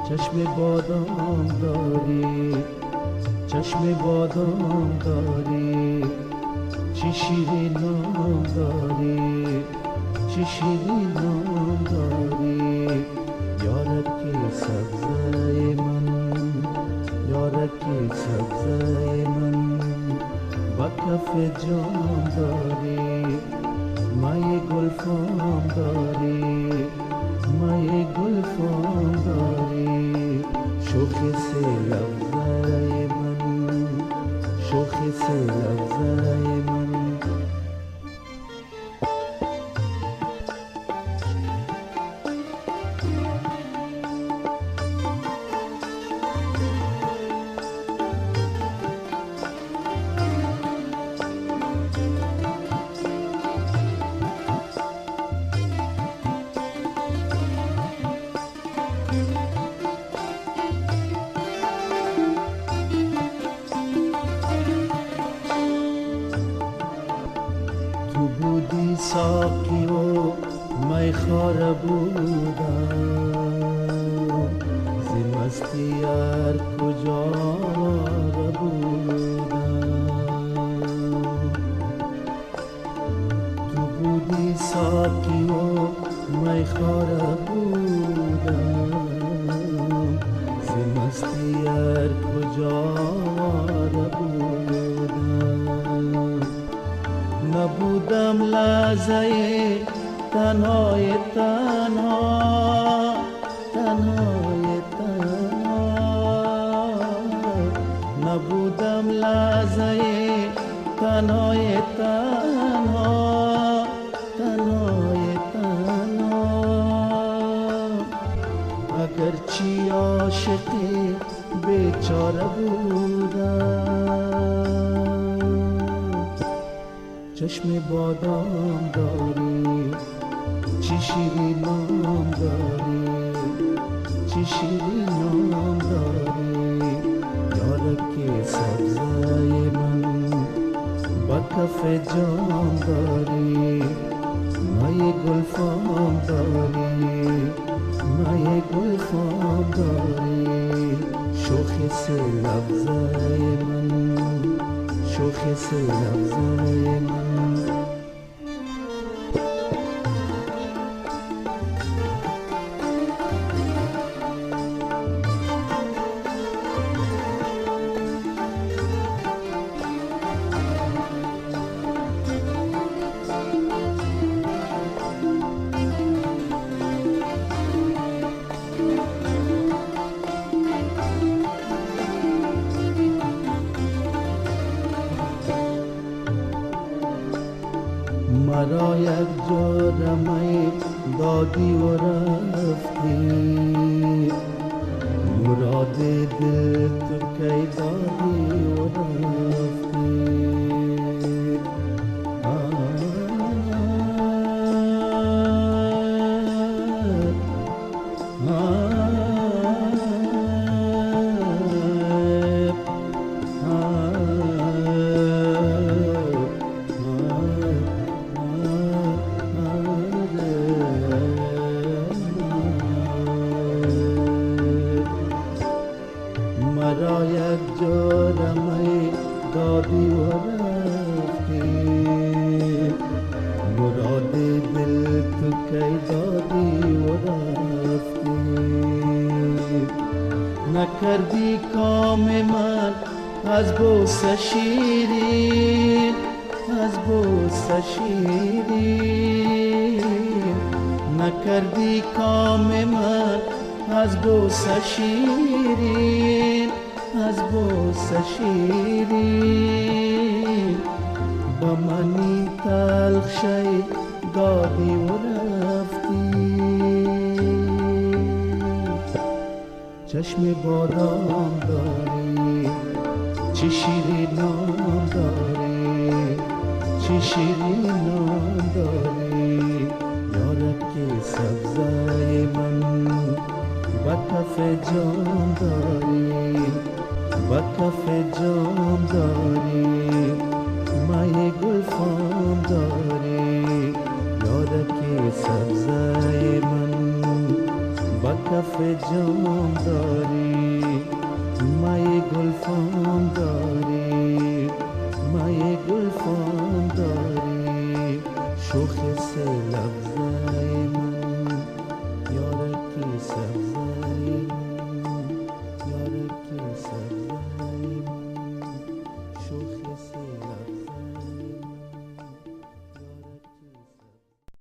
چشم بادام داری، چشم بادام داری، چی شیرین نام داری، چی شیرین نام داری. یارکی سبزه من، یارکی سبزه من، با کف جام داری، مای گل فام داری، مای گل فام داری. شوخی لبزه من، شوخی لبزه من. تو بودی ساقی و میخواره بودم، زی مستی هر کجا بودم. تو بودی ساقی و میخواره بودم، زی مستی هر کجا بودم. نبودم لحظه تنهای تنها، تنهای تنها. نبودم لحظه تنهای تنها، تنهای تنها. اگرچه عاشقی بیچاره بودم. چشم بادام داری، چی شیرین نام داری، چی شیرین نام داری. یارکی سبزه من، با کف جام داری، مای گل فام داری، مای گل فام داری. شوخی لبزه من، شوخی لبزه من. مرا یک جرمی دادی و رفتی، مراد دل تو کی دادی و رفتی. مرا یک جرمی دادی و رفتی، مراد دل تو کی دادی و رفتی. نکردی کام من از بوسه شیرین، از بوسه شیرین. نکردی کام من از بوسه شیرین، از بوسه شیرین. با منی تلخ شی دادی و رفتی. چشم بادام داری، چی شیرین نام داری، چی شیرین نام داری. یارکی سبزه من، با کف جام داری، با کف جام داری. مای گل فام داری. یارکی سبزه من، با کف جام داری مای گلفام داری مای گلفام داری شوخ سه لبزه من یارکی سبزه